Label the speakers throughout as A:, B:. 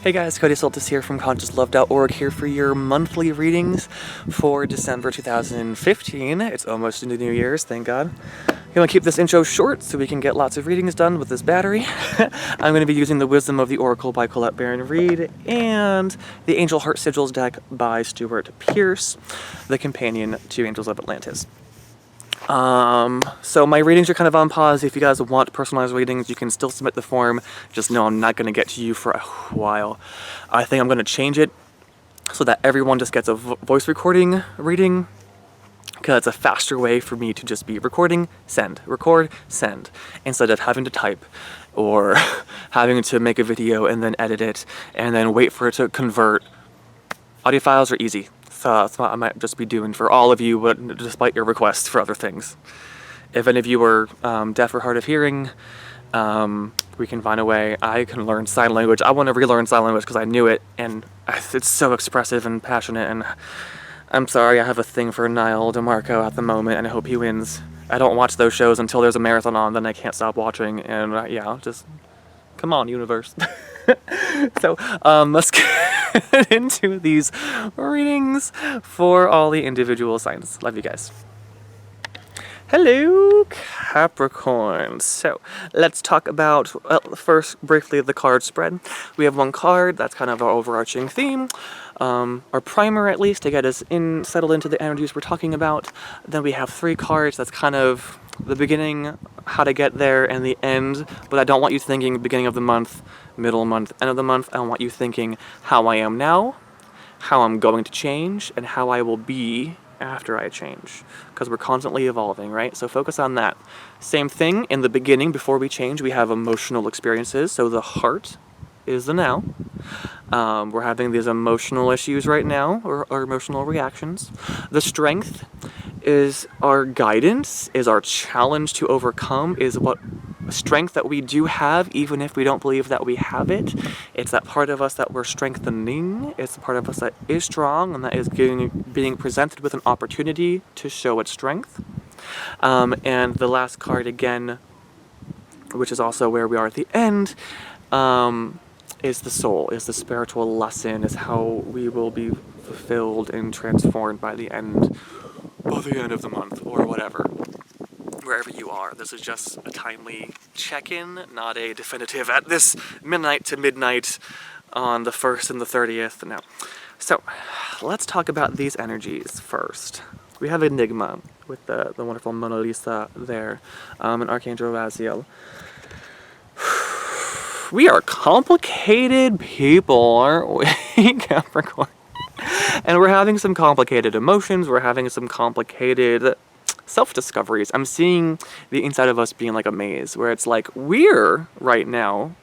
A: Hey guys, Cody Soltis here from ConsciousLove.org here for your monthly readings for December 2015. It's almost into New Year's, thank God. I'm going to keep this intro short so we can get lots of readings done with this battery. I'm going to be using the Wisdom of the Oracle by Colette Baron Reid and the Angel Heart Sigils deck by Stuart Pearce, the companion to Angels of Atlantis. So my readings are kind of on pause. If you guys want personalized readings, you can still submit the form. Just know I'm not going to get to you for a while. I think I'm going to change it so that everyone just gets a voice recording reading, because it's a faster way for me to just be recording, send, record, send, instead of having to type or having to make a video and then edit it and then wait for it to convert. Audio files are easy. So that's what I might just be doing for all of you, but despite your requests for other things. If any of you are deaf or hard of hearing, we can find a way. I can learn sign language. I want to relearn sign language because I knew it, and it's so expressive and passionate, and I'm sorry, I have a thing for Niall DeMarco at the moment, and I hope he wins. I don't watch those shows until there's a marathon on, then I can't stop watching, and yeah, just come on, universe. So, let's get into these readings for all the individual signs. Love you guys. Hello, Capricorn. So, let's talk about, first, briefly, the card spread. We have one card, that's kind of our overarching theme, our primer at least, to get us settled into the energies we're talking about. Then we have three cards, that's kind of the beginning, how to get there, and the end. But I don't want you thinking beginning of the month, middle month, end of the month. I want you thinking how I am now, how I'm going to change, and how I will be after I change, because we're constantly evolving, right? So focus on that. Same thing in the beginning, before we change, we have emotional experiences. So the heart is the now. We're having these emotional issues right now, or emotional reactions. The strength is our guidance, is our challenge to overcome, is what strength that we do have, even if we don't believe that we have it. It's that part of us that we're strengthening. It's the part of us that is strong and that is being presented with an opportunity to show its strength. And the last card again, which is also where we are at the end, is the soul, is the spiritual lesson, is how we will be fulfilled and transformed by the end of the month, or whatever. Wherever you are. This is just a timely check-in, not a definitive at this midnight to midnight on the 1st and the 30th. No. So, let's talk about these energies first. We have Enigma with the wonderful Mona Lisa there, and Archangel Raziel. We are complicated people, aren't we, Capricorn? And we're having some complicated emotions, we're having some complicated self-discoveries. I'm seeing the inside of us being like a maze, where it's like we're right now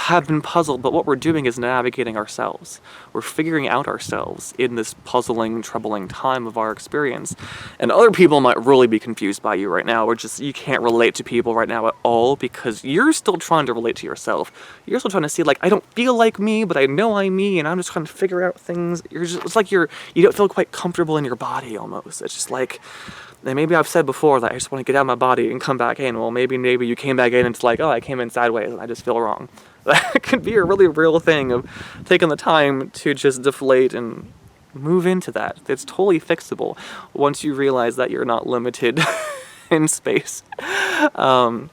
A: have been puzzled, but what we're doing is navigating ourselves. We're figuring out ourselves in this puzzling, troubling time of our experience. And other people might really be confused by you right now, or just you can't relate to people right now at all because you're still trying to relate to yourself. You're still trying to see, like, I don't feel like me, but I know I'm me, and I'm just trying to figure out things. It's like you don't feel quite comfortable in your body almost. It's just like, and maybe I've said before that I just want to get out of my body and come back in. Well, maybe you came back in and it's like, oh, I came in sideways and I just feel wrong. That could be a really real thing of taking the time to just deflate and move into that. It's totally fixable once you realize that you're not limited in space. But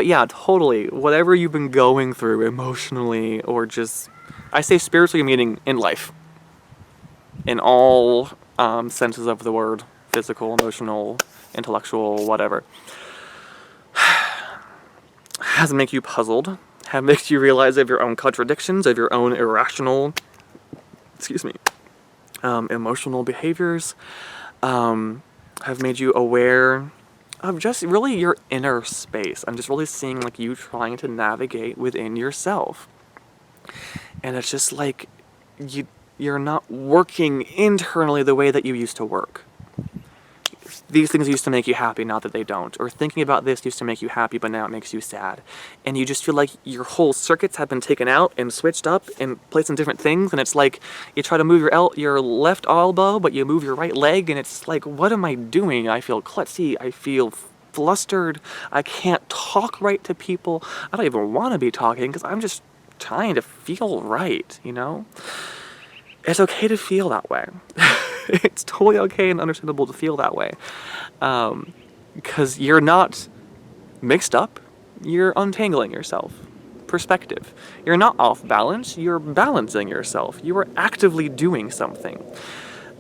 A: yeah, totally. Whatever you've been going through emotionally, or just, I say spiritually, meaning in life. In all senses of the word. Physical, emotional, intellectual, whatever. Has make you puzzled. Have makes you realize of your own contradictions, of your own irrational, emotional behaviors. Have made you aware of just really your inner space. I'm just really seeing like you trying to navigate within yourself. And it's just like you're not working internally the way that you used to work. These things used to make you happy, not that they don't. Or thinking about this used to make you happy, but now it makes you sad. And you just feel like your whole circuits have been taken out and switched up and placed in different things. And it's like you try to move your left elbow, but you move your right leg. And it's like, what am I doing? I feel klutzy. I feel flustered. I can't talk right to people. I don't even want to be talking because I'm just trying to feel right, you know? It's okay to feel that way. It's totally okay and understandable to feel that way. Because you're not mixed up, you're untangling yourself. Perspective. You're not off balance, you're balancing yourself. You are actively doing something.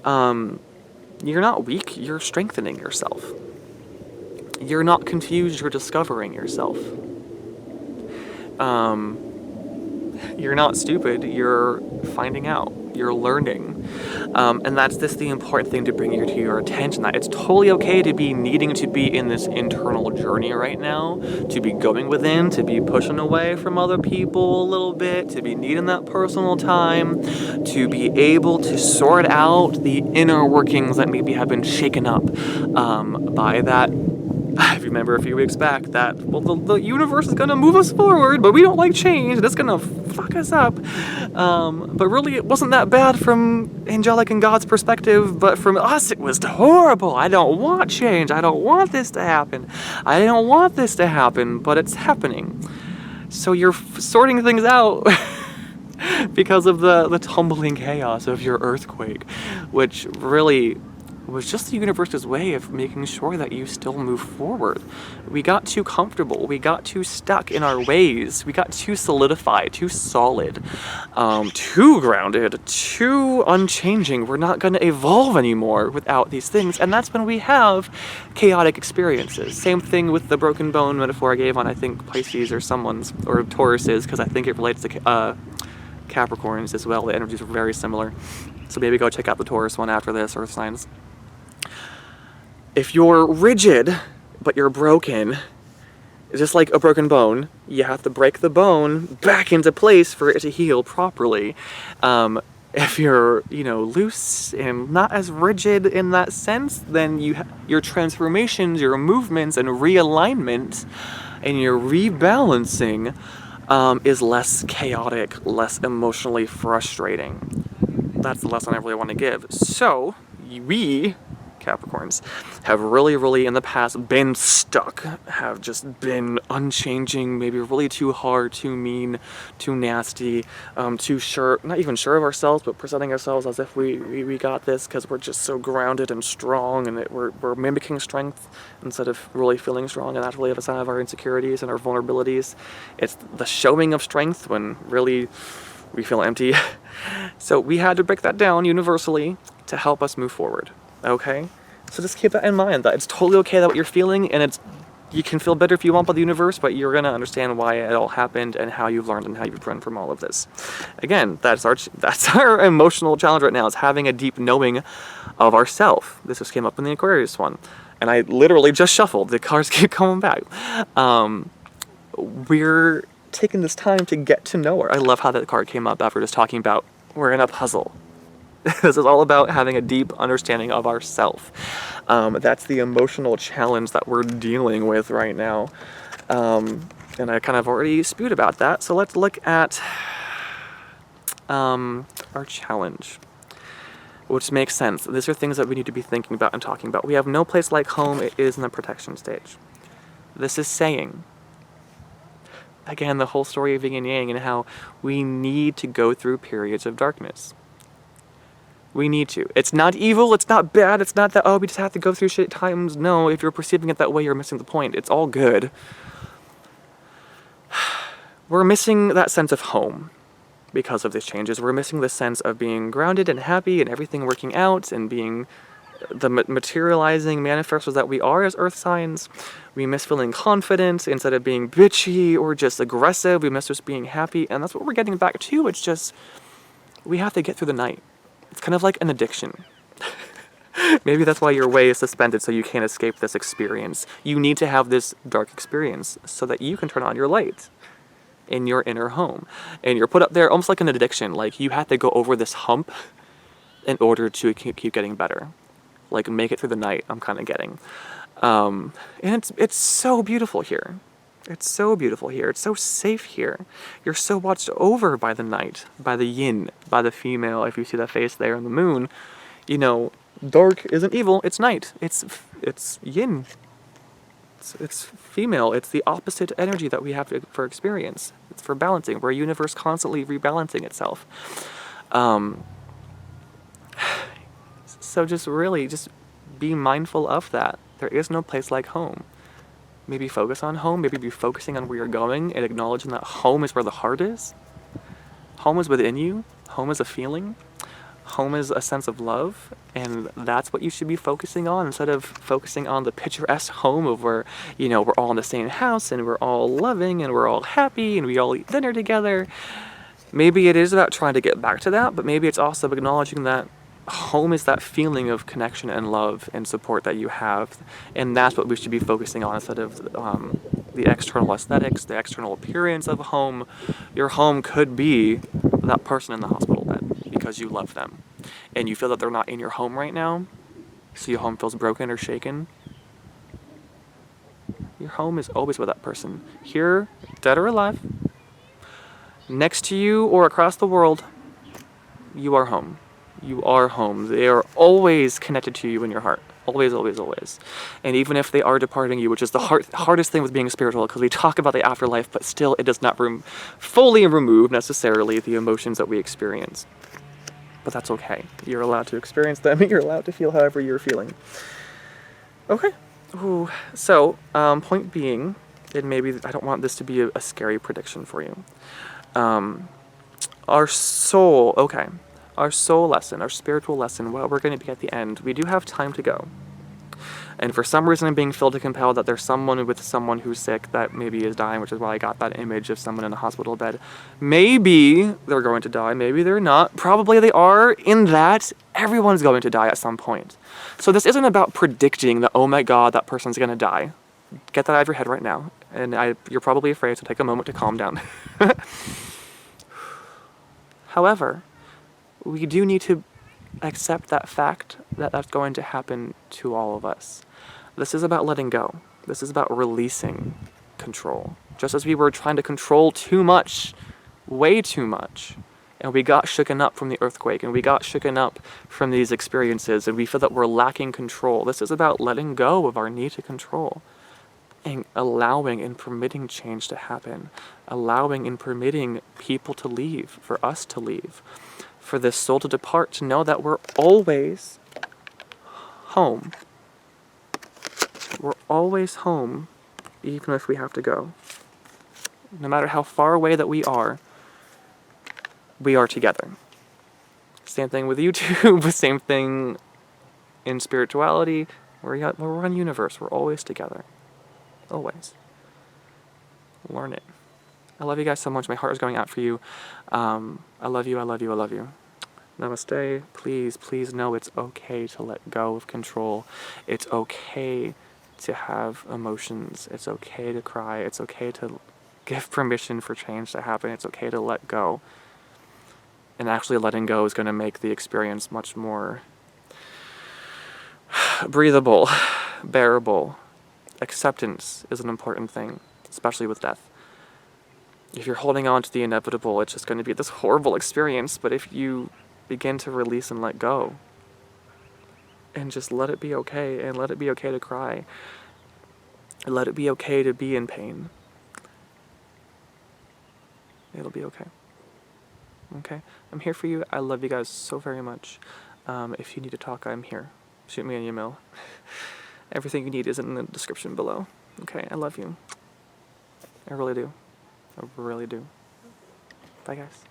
A: You're not weak, you're strengthening yourself. You're not confused, you're discovering yourself. You're not stupid, you're finding out, you're learning. And that's the important thing to bring to your attention, that it's totally okay to be needing to be in this internal journey right now, to be going within, to be pushing away from other people a little bit, to be needing that personal time, to be able to sort out the inner workings that maybe have been shaken up by that. If you remember a few weeks back, that, well, the universe is going to move us forward, but we don't like change, and it's going to fuck us up. But really, it wasn't that bad from angelic and God's perspective, but from us, it was horrible. I don't want change. I don't want this to happen. I don't want this to happen, but it's happening. So you're sorting things out because of the tumbling chaos of your earthquake, which really was just the universe's way of making sure that you still move forward. We got too comfortable. We got too stuck in our ways. We got too solidified, too solid, too grounded, too unchanging. We're not going to evolve anymore without these things. And that's when we have chaotic experiences. Same thing with the broken bone metaphor I gave on, I think, Pisces or Tauruses, because I think it relates to Capricorns as well. The energies are very similar. So maybe go check out the Taurus one after this, Earth signs. If you're rigid, but you're broken, just like a broken bone, you have to break the bone back into place for it to heal properly. If you're, loose and not as rigid in that sense, then your transformations, your movements and realignment and your rebalancing is less chaotic, less emotionally frustrating. That's the lesson I really want to give. So, we, Capricorns, have really in the past been stuck, have just been unchanging, maybe really too hard, too mean, too nasty, too sure, not even sure of ourselves, but presenting ourselves as if we got this because we're just so grounded and strong, and we're mimicking strength instead of really feeling strong, and that's really a sign of our insecurities and our vulnerabilities. It's the showing of strength when really we feel empty. So we had to break that down universally to help us move forward. Okay? So just keep that in mind, that it's totally okay that what you're feeling, and you can feel better if you want by the universe, but you're going to understand why it all happened and how you've learned and how you've grown from all of this. Again, that's our emotional challenge right now, is having a deep knowing of ourself. This just came up in the Aquarius one, and I literally just shuffled. The cards keep coming back. We're taking this time to get to know her. I love how that card came up after just talking about we're in a puzzle. This is all about having a deep understanding of ourself. That's the emotional challenge that we're dealing with right now. And I kind of already spewed about that. So let's look at our challenge, which makes sense. These are things that we need to be thinking about and talking about. We have no place like home. It is in the protection stage. This is saying, again, the whole story of yin and yang and how we need to go through periods of darkness. We need to. It's not evil, it's not bad, it's not that, we just have to go through shit times. No, if you're perceiving it that way, you're missing the point. It's all good. We're missing that sense of home because of these changes. We're missing the sense of being grounded and happy and everything working out and being the materializing manifestors that we are as earth signs. We miss feeling confident instead of being bitchy or just aggressive. We miss just being happy, and that's what we're getting back to. It's just, we have to get through the night. It's kind of like an addiction. Maybe that's why your way is suspended, so you can't escape this experience. You need to have this dark experience so that you can turn on your light in your inner home. And you're put up there almost like an addiction. Like, you have to go over this hump in order to keep getting better. Like, make it through the night, I'm kind of getting. And it's so beautiful here. It's so beautiful here. It's so safe here. You're so watched over by the night, by the yin, by the female. If you see that face there on the moon, dark isn't evil. It's night. It's yin. It's female. It's the opposite energy that we have for experience. It's for balancing. We're a universe constantly rebalancing itself. So just really, just be mindful of that. There is no place like home. Maybe focus on home. Maybe be focusing on where you're going and acknowledging that home is where the heart is. Home is within you. Home is a feeling. Home is a sense of love, and that's what you should be focusing on instead of focusing on the picturesque home of where, we're all in the same house and we're all loving and we're all happy and we all eat dinner together. Maybe it is about trying to get back to that, but maybe it's also acknowledging that home is that feeling of connection and love and support that you have, and that's what we should be focusing on instead of the external aesthetics, the external appearance of a home. Your home could be that person in the hospital bed because you love them and you feel that they're not in your home right now, so your home feels broken or shaken. Your home is always with that person, here, dead or alive, next to you or across the world. You are home. You are home. They are always connected to you in your heart. Always, always, always. And even if they are departing you, which is the hardest thing with being spiritual, because we talk about the afterlife, but still it does not fully remove necessarily the emotions that we experience. But that's okay. You're allowed to experience them. You're allowed to feel however you're feeling. Okay. Ooh. So, point being, and maybe I don't want this to be a scary prediction for you. Our soul lesson, our spiritual lesson, well, we're going to be at the end. We do have time to go. And for some reason I'm being filled to compel that there's someone with someone who's sick that maybe is dying, which is why I got that image of someone in a hospital bed. Maybe they're going to die, maybe they're not. Probably they are, in that everyone's going to die at some point. So this isn't about predicting that, oh my God, that person's going to die. Get that out of your head right now. And you're probably afraid, so take a moment to calm down. However, we do need to accept that fact that that's going to happen to all of us. This is about letting go. This is about releasing control. Just as we were trying to control too much, way too much, and we got shooken up from the earthquake, and we got shooken up from these experiences, and we feel that we're lacking control. This is about letting go of our need to control, and allowing and permitting change to happen, allowing and permitting people to leave, for us to leave, for this soul to depart, to know that we're always home. We're always home, even if we have to go. No matter how far away that we are together. Same thing with YouTube, same thing in spirituality. We're one universe, we're always together. Always. Learn it. I love you guys so much. My heart is going out for you. I love you, I love you, I love you. Namaste. Please, please know it's okay to let go of control. It's okay to have emotions. It's okay to cry. It's okay to give permission for change to happen. It's okay to let go. And actually letting go is going to make the experience much more breathable, bearable. Acceptance is an important thing, especially with death. If you're holding on to the inevitable, it's just going to be this horrible experience. But if you begin to release and let go, and just let it be okay, and let it be okay to cry, and let it be okay to be in pain, it'll be okay. Okay? I'm here for you. I love you guys so very much. If you need to talk, I'm here. Shoot me an email. Everything you need is in the description below. Okay? I love you. I really do. I really do. Bye, guys.